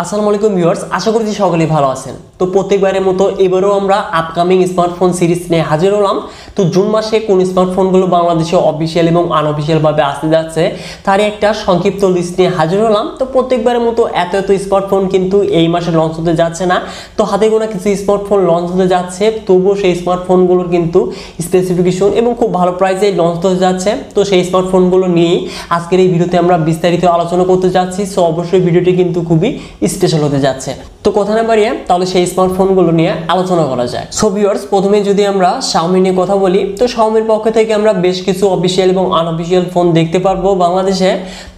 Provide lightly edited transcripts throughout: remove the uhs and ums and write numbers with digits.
আসসালামু আলাইকুম ভিউয়ার্স, আশা করি যে সকলেই ভালো আছেন। তো প্রত্যেকবারের মতো এবারেও আমরা আপকামিং স্মার্টফোন সিরিজ নিয়ে হাজির হলাম। তো জুন মাসে কোন স্মার্টফোনগুলো বাংলাদেশে অফিসিয়াল এবং আনঅফিসিয়াল ভাবে আসতে যাচ্ছে তারই একটা সংক্ষিপ্ত লিস্ট নিয়ে হাজির হলাম। তো প্রত্যেকবারের মতো এত স্মার্টফোন কিন্তু এই মাসে লঞ্চ হতে যাচ্ছে না। তো হাতে গোনা কিছু স্মার্টফোন লঞ্চ হতে যাচ্ছে, তবুও সেই স্মার্টফোনগুলোর কিন্তু স্পেসিফিকেশন এবং খুব ভালো প্রাইসে লঞ্চ হতে যাচ্ছে। তো সেই স্মার্টফোনগুলো নিয়ে আজকের এই ভিডিওতে আমরা বিস্তারিত আলোচনা করতে যাচ্ছি। সো অবশ্যই ভিডিওটি কিন্তু খুবই স্পেশাল হতে যাচ্ছে। তো কথা না বাড়িয়ে তাহলে সেই স্মার্টফোনগুলো নিয়ে আলোচনা করা যায়। সো ভিউয়ার্স, প্রথমে যদি আমরা Xiaomi নিয়ে কথা বলি, তো Xiaomiর পক্ষ থেকে আমরা বেশ কিছু অফিসিয়াল এবং আনঅফিসিয়াল ফোন দেখতে পারবো বাংলাদেশে।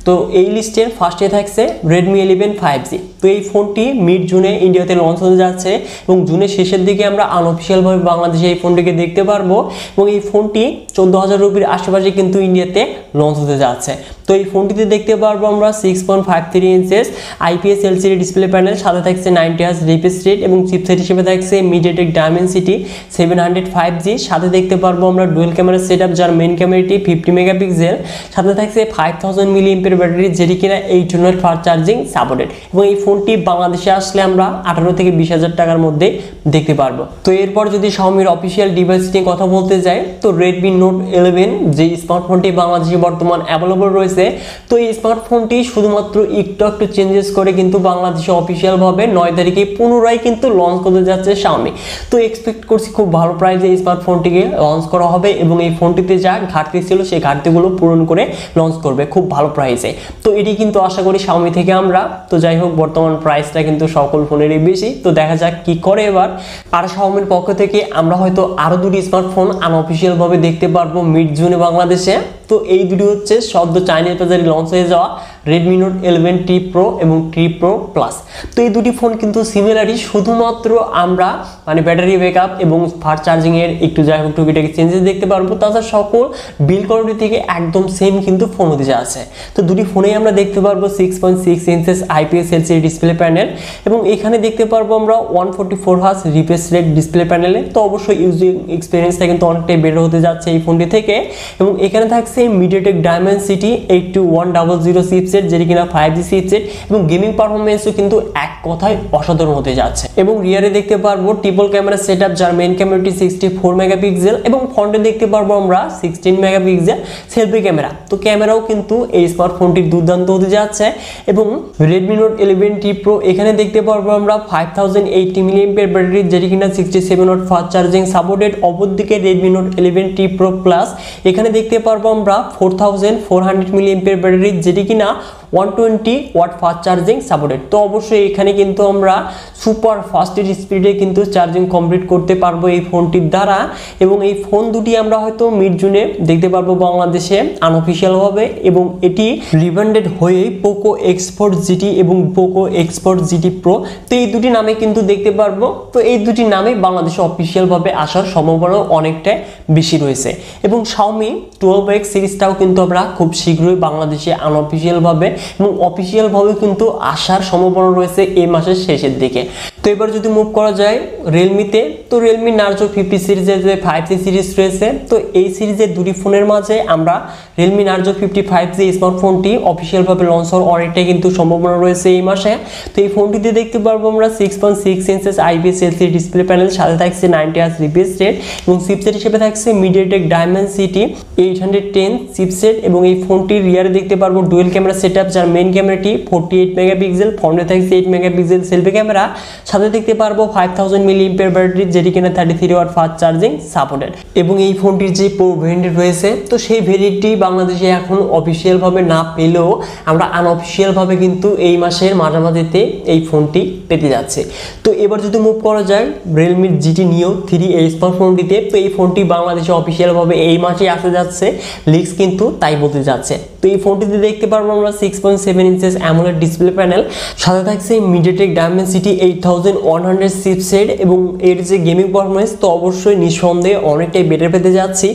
তো এই লিস্টের ফার্স্টে থাকছে Redmi 11 5G। তো এই ফোনটি মিড জুনে ইন্ডিয়াতে লঞ্চ হতে যাচ্ছে এবং জুনের শেষের দিকে আমরা আনঅফিসিয়ালভাবে বাংলাদেশে এই ফোনটিকে দেখতে পারবো এবং এই ফোনটি 14,000 রুপির আশেপাশে কিন্তু ইন্ডিয়াতে লঞ্চ হতে যাচ্ছে। তো এই ফোনটিতে দেখতে পারবো আমরা 6.53 inches IPS LCD display panel, সাথে থাকছে 90Hz রিফ্রেশ রেট এবং চিপসেট হিসেবে থাকছে MediaTek Dimensity 700 5G। সাথে দেখতে পারবো আমরা ডুয়েল ক্যামেরা সেটআপ, যার মেইন ক্যামেরাটি 50 মেগাপিক্সেল, সাথে থাকছে 5000 mAh ব্যাটারি, যেটি কিনা 8 ওয়াট ফাস্ট চার্জিং সাপোর্টেড। এবং এই ফোনটি বাংলাদেশে আসলে আমরা 18 থেকে 20,000 টাকার মধ্যে দেখতে পারবো। তো এরপর যদি Xiaomiর অফিসিয়াল ডিভাইস নিয়ে কথা বলতে যাই, তো Redmi Note 11 যে স্মার্টফোনটি বাংলাদেশে বর্তমান অ্যাভেলেবল রয়েছে, তো এই স্মার্টফোনটি শুধুমাত্র একটু চেঞ্জেস করে কিন্তু বাংলাদেশে অফিসিয়াল ভাবে 9 তারিখে পুনরায় কিন্তু লঞ্চ করতে যাচ্ছে Xiaomi। তো এক্সপেক্ট করছি খুব ভালো প্রাইসে এই স্মার্টফোনটিকে লঞ্চ করা হবে এবং এই ফোনটিতে যা ঘাটতি ছিল সেই ঘাটতিগুলো পূরণ করে লঞ্চ করবে খুব ভালো প্রাইসে। তো এটি কিন্তু আশা করি Xiaomi থেকে আমরা। তো যাই হোক, বর্তমান প্রাইসটা কিন্তু সকল ফোনেরই বেশি, তো দেখা যাক কি করে এবার। আর Xiaomiর পক্ষ থেকে আমরা হয়তো আরো দুটি স্মার্টফোন আনঅফিসিয়াল ভাবে দেখতে পারবো মিড জুনে বাংলাদেশে। তো এই দুটি হচ্ছে সদ্য চাইনিজ বাজারে লঞ্চ হয়ে যাওয়া Redmi Note 11 T Pro এবং T Pro Plus। তো এই দুটি ফোন কিন্তু সিমিলারই, শুধুমাত্র আমরা ব্যাটারি ব্যাকআপ এবং ফাস্ট চার্জিং এর একটু যাই হোক টুকিটাকি চেঞ্জেস দেখতে পারবো। তাছাড়া সকল বিল্ড কোয়ালিটি থেকে একদম সেম কিন্তু ফোন হতে যাচ্ছে। তো দুটি ফোনেই আমরা দেখতে পারবো 6.6 inches IPS LCD display panel এবং এখানে দেখতে পারবো আমরা 144Hz রিফ্রেশ রেট ডিসপ্লে প্যানেলে। তো অবশ্যই ইউজিং এক্সপিরিয়েন্সটা কিন্তু অনেকটাই বেটার হতে যাচ্ছে এই ফোনটি থেকে। এবং এখানে থাকছে MediaTek Dimensity 82100 চিপসেট, যেটি কিনা 5G চিপসেট এবং গেমিং পারফরম্যান্সও কিন্তু এক কথায় অসাধারণ হতে যাচ্ছে। এবং রিয়ারে দেখতে পারবো ট্রিপল ক্যামেরা সেটআপ, যার মেইন ক্যামেরাটি 64 মেগাপিক্সেল এবং ফ্রন্টে দেখতে পারবো আমরা 16 মেগাপিক্সেল সেলফি ক্যামেরা। তো ক্যামেরাও কিন্তু এই স্মার্টফোনটির দুর্দান্ত হতে যাচ্ছে। এবং Redmi Note 11 T Pro এখানে দেখতে পারবো আমরা 5080 mAh ব্যাটারি, যেটি কিনা 67 ওয়াট ফাস্ট চার্জিং সাপোর্টেড। অপরদিকে Redmi Note 11 T Pro Plus এখানে দেখতে পারবো আমরা 4400 mAh ব্যাটারি, যেটি কিনা 120 ওয়াট ফাস্ট চার্জিং সাপোর্টেড। তো অবশ্যই এখানে কিন্তু আমরা সুপার ফাস্ট স্পিডে কিন্তু চার্জিং কমপ্লিট করতে পারবো এই ফোনটির দ্বারা। এবং এই ফোন দুটি আমরা হয়তো মিড জুনে দেখতে পারবো বাংলাদেশে আনঅফিসিয়াল ভাবে এবং এটি রিব্র্যান্ডেড হয়ে Poco X4 GT এবং Poco X4 GT Pro। তো এই দুটি নামে কিন্তু দেখতে পারবো। তো এই দুটি নামে বাংলাদেশে অফিসিয়াল ভাবে আসার সম্ভাবনা অনেকটাই বেশি রয়েছে। এবং Xiaomi 12X সিরিজটাও কিন্তু আমরা খুব শীঘ্রই বাংলাদেশে আনঅফিসিয়াল ভাবে এবং অফিসিয়াল ভাবে কিন্তু আসার সম্ভাবনা রয়েছে এই মাসের শেষের দিকে। তো এবার যদি মুভ করা যায় রিয়েলমিতে, তো রিয়েলমি নার্জো 50 সিরিজের যে 5G সিরিজ রয়েছে, তো এই সিরিজের দুটি ফোনের মাঝে আমরা রিয়েলমি নার্জো 50 5G স্মার্টফোনটি অফিসিয়াল ভাবে লঞ্চ হওয়ার অনেকটাই কিন্তু সম্ভাবনা রয়েছে এই মাসে। তো এই ফোনটিতে দেখতে পারবো আমরা 6.6 inches IPS LCD display panel, সাথে থাকছে 90Hz রিফ্রেশ রেট এবং চিপসেট হিসেবে থাকছে MediaTek Dimensity 810 চিপসেট। এবং এই ফোনটির রিয়ারে দেখতে পারবো ডুয়েল ক্যামেরা সেটআপ, যার মেইন ক্যামেরাটি 48 মেগাপিক্সেল, ফ্রন্টে থাকছে 8 মেগাপিক্সেল সেলফি ক্যামেরা, সাথে দেখতে পারবো 5000 mAh ব্যাটারি, যেটি কিনা 33 ওয়াট ফাস্ট চার্জিং সাপোর্টেড। এবং এই ফোনটির যে প্রো ভেরিয়েন্ট রয়েছে, তো সেই ভেরিয়েন্টটি বাংলাদেশে এখন অফিসিয়াল ভাবে না পেলেও আমরা আনঅফিসিয়াল ভাবে কিন্তু এই মাসের মাঝামাঝিতে এই ফোনটি পেতে যাচ্ছে। তো এবার যদি মুভ করা যায় Realme GT Neo 3 এই স্মার্টফোনটিতে, তো এই ফোনটি বাংলাদেশে অফিসিয়াল ভাবে এই মাসে আসতে যাচ্ছে, লিক্স কিন্তু তাই বলতে যাচ্ছে। তো এই ফোনটিতে দেখতে পারবো আমরা 6.7 ইঞ্চেস AMOLED ডিসপ্লে প্যানেল, সাথে থাকছে MediaTek Dimensity 8000 5100 চিপসেট এবং এর যে গেমিং পারফরম্যান্স তো অবশ্যই নিঃসন্দেহে অনেকটাই বেটার পেতে যাচ্ছি।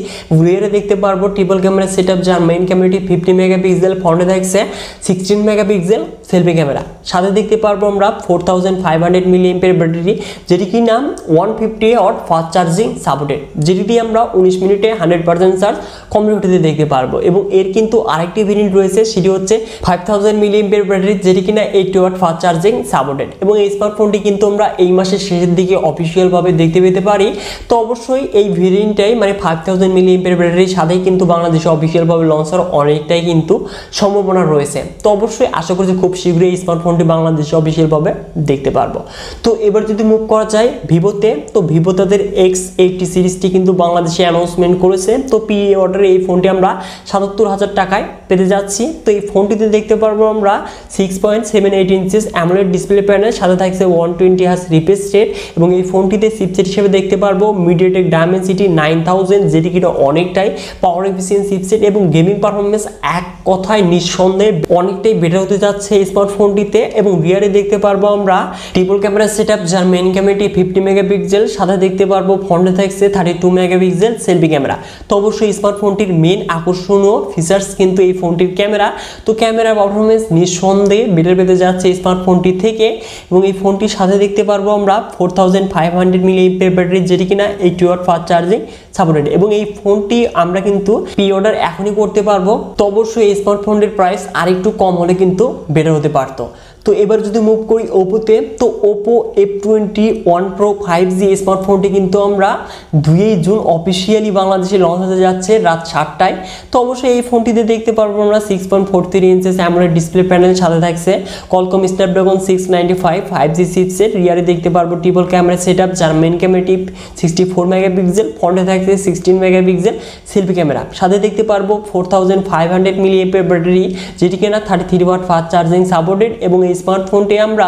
রিয়ারে দেখতে পারবো ট্রিপল ক্যামেরা সেটআপ, যার মেইন ক্যামেরাটি 50 মেগাপিক্সেল, ফ্রন্টে থাকছে 16 মেগাপিক্সেল সেলফি ক্যামেরা। সাথে দেখতে পারবো আমরা 4500 মিলিঅ্যাম্পিয়ার ব্যাটারি, যেটি কি নাম 150 ওয়াট ফাস্ট চার্জিং সাপোর্টেড, যেটি আমরা 19 মিনিটে 100% চার্জ কমপ্লিট হতে দেখতে পারবো। এবং এর কিন্তু আরেকটি ভেরিয়েন্ট রয়েছে, সেটি হচ্ছে 5000 মিলিঅ্যাম্পিয়ার ব্যাটারি, যেটি কিনা 80 ওয়াট ফাস্ট চার্জিং সাপোর্টেড। এবং এই স্মার্টফোনটি কিন্তু আমরা এই মাসের শেষের দিকে অফিসিয়াল ভাবে দেখতে পেতে পারি। তো অবশ্যই এই ভেরিয়েন্টটাই মানে 5000 মিলিঅ্যাম্পিয়ার ব্যাটারির সাথেই কিন্তু বাংলাদেশে অফিসিয়াল ভাবে লঞ্চ হওয়ার অনেকটাই কিন্তু সম্ভাবনা রয়েছে। তো অবশ্যই আশা করছি খুব শীঘ্রই এই স্মার্টফোনটি বাংলাদেশে অফিসিয়াল ভাবে দেখতে পারবো। তো এবার যদি মুভ করা যায় ভিভোতে, তো ভিভো তাদের X80 সিরিজটি কিন্তু বাংলাদেশে অ্যানাউন্সমেন্ট করেছে। তো পি অর্ডারে এই ফোনটি আমরা ৭৭,০০০ টাকায় পেতে যাচ্ছি। তো এই ফোনটিতে দেখতে পারবো আমরা 6.78 ইঞ্চিস অ্যামোলেড ডিসপ্লে প্যানেল, সাথে থাকছে 120 হার্জ রিফ্রেশ রেট। এবং এই ফোনটিতে চিপসেট হিসেবে দেখতে পারবো মিডিয়াটেক ডায়মেনসিটি 9000, যেটি কিনা অনেকটাই পাওয়ার এফিসিয়েন্ট চিপসেট এবং গেমিং পারফরমেন্স এক কথায় নিঃসন্দেহে অনেকটাই বেটার হতে যাচ্ছে এই স্মার্টফোনটিতে। এবং রিয়ারে দেখতে পারবো আমরা ট্রিপল ক্যামেরা সেটআপ, যার মেইন ক্যামেরাটি 50 মেগাপিক্সেল, সাথে দেখতে পারবো ফ্রন্টে থাকছে 32 মেগাপিক্সেল সেলফি ক্যামেরা। তো অবশ্যই স্মার্টফোনটির মেইন আকর্ষণীয় ফিচার্স কিন্তু এই ফোনটির ক্যামেরা। তো ক্যামেরা পারফরমেন্স নিঃসন্দেহে বেটার পেতে যাচ্ছে এই স্মার্টফোনটি থেকে। এবং এই ফোনটির সাথে দেখতে পারবো আমরা 4500 মিলিঅ্যাম্পিয়ার ব্যাটারি, যেটি কিনা 80 ওয়াট ফাস্ট চার্জিং সাপোর্টেড। এবং এই ফোনটি আমরা কিন্তু প্রি অর্ডার এখনই করতে পারবো। তো অবশ্যই এই স্মার্টফোনটির প্রাইস আরেকটু কম হলে কিন্তু বেটার হতে পারতো। তো এবার যদি মুভ করি ওপোতে, তো ওপো F21 Pro 5G স্মার্টফোনটি কিন্তু আমরা 2 জুন অফিসিয়ালি বাংলাদেশে লঞ্চ হতে যাচ্ছে রাত 7টায়। তো অবশ্যই এই ফোনটিতে দেখতে পারবো আমরা 6.43 ইঞ্চেস অ্যামোলেড ডিসপ্লে প্যানেল, সাথে থাকছে Qualcomm Snapdragon 695 5G চিপসেট। রিয়ারে দেখতে পারবো ট্রিপল ক্যামেরা সেটআপ, যার মেইন ক্যামেরাটি 64 মেগাপিক্সেল, ফ্রন্টে থাকছে 16 মেগাপিক্সেল সেলফি ক্যামেরা। সাথে দেখতে পারবো 4500 মিলিঅ্যাম্পিয়ার ব্যাটারি, যেটি কিনা 33 ওয়াট ফাস্ট চার্জিং সাপোর্টেড। এবং এই স্মার্টফোনটি আমরা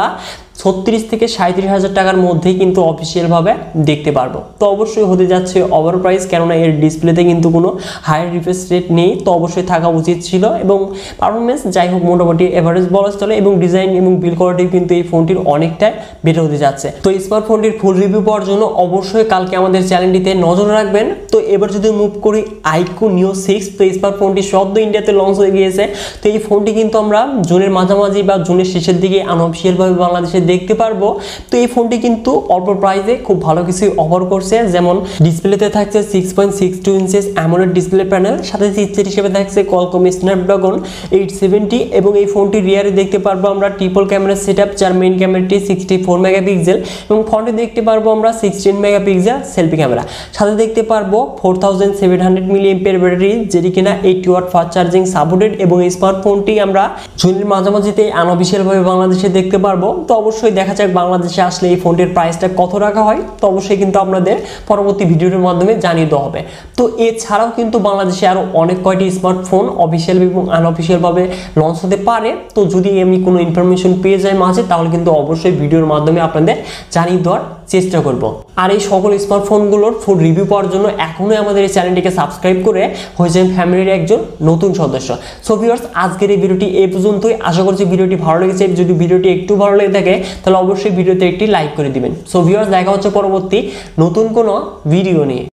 36 থেকে 37,000 টাকার মধ্যেই কিন্তু অফিসিয়াল ভাবে দেখতে পারবো। তো অবশ্যই হতে যাচ্ছে ওভার প্রাইস, কেননা এর ডিসপ্লেতে কিন্তু কোনো হাই রিফ্রেশ রেট নেই। তো অবশ্যই থাকা উচিত ছিল। এবং পারফরমেন্স যাই হোক মোটামুটি এভারেজ বলা চলে। এবং ডিজাইন এবং বিল্ড কোয়ালিটি কিন্তু এই ফোনটির অনেকটাই বেটার হতে যাচ্ছে। তো এই স্মার্টফোনটির ফুল রিভিউ পাওয়ার জন্য অবশ্যই কালকে আমাদের চ্যানেলটিতে নজর রাখবেন। তো এবার যদি মুভ করি iQOO Neo 6, তো এই স্মার্টফোনটি সদ্য ইন্ডিয়াতে লঞ্চ হয়ে গিয়েছে। তো এই ফোনটি কিন্তু আমরা জুনের মাঝামাঝি বা জুনের শেষের দিকে আনঅফিসিয়াল ভাবে বাংলাদেশে দেখতে পারবো। তো এই ফোনটি কিন্তু অল্প প্রাইসে খুব ভালো কিছু অফার করছে, যেমন ডিসপ্লেতে থাকছে 6.62 ইঞ্চেস অ্যামোলেড ডিসপ্লে প্যানেল, সাথে চিপসেট হিসেবে থাকছে Qualcomm Snapdragon 870। এবং এই ফোনটি রিয়ারে দেখতে পারবো আমরা ট্রিপল ক্যামেরা সেটআপ, যার মেইন ক্যামেরাটি 64 মেগাপিক্সেল এবং ফ্রন্টে দেখতে পারবো আমরা 16 মেগাপিক্সেল সেলফি ক্যামেরা। সাথে দেখতে পারবো 4700 মিলিঅ্যাম্পিয়ার ব্যাটারি, যেটি কিনা 80 ওয়াট ফাস্ট চার্জিং সাপোর্টেড। এবং এই স্মার্টফোনটি আমরা জুনের মাঝামাঝিতে আনঅফিসিয়াল ভাবে বাংলাদেশে দেখতে পারবো। তো অবশ্যই দেখা যাক বাংলাদেশে আসলে এই ফোনটির প্রাইসটা কত রাখা হয়। তো অবশ্যই কিন্তু আপনাদের পরবর্তী ভিডিওর মাধ্যমে জানিয়ে দেওয়া হবে। তো এছাড়াও কিন্তু বাংলাদেশে আরো অনেক কয়টি স্মার্টফোন অফিসিয়াল এবং আনঅফিসিয়াল ভাবে লঞ্চ হতে পারে। তো যদি আমি কোনো ইনফরমেশন পেয়ে যাই মাঝে, তাহলে কিন্তু অবশ্যই ভিডিওর মাধ্যমে আপনাদের জানিয়ে দেওয়ার চেষ্টা করব। আর এই সকল স্মার্টফোনগুলোর ফুল রিভিউ পাওয়ার জন্য এখনই আমাদের এই চ্যানেলটিকে সাবস্ক্রাইব করে হয়ে যান ফ্যামিলির একজন নতুন সদস্য। সো ভিউয়ার্স, আজকের এই ভিডিওটি এই পর্যন্তই। আশা করছি ভিডিওটি ভালো লেগেছে। যদি ভিডিওটি একটু ভালো লেগে থাকে তাহলে অবশ্যই ভিডিওতে একটি লাইক করে দিবেন। সো ভিউয়ার্স, দেখা হচ্ছে পরবর্তী নতুন কোনো ভিডিও নিয়ে।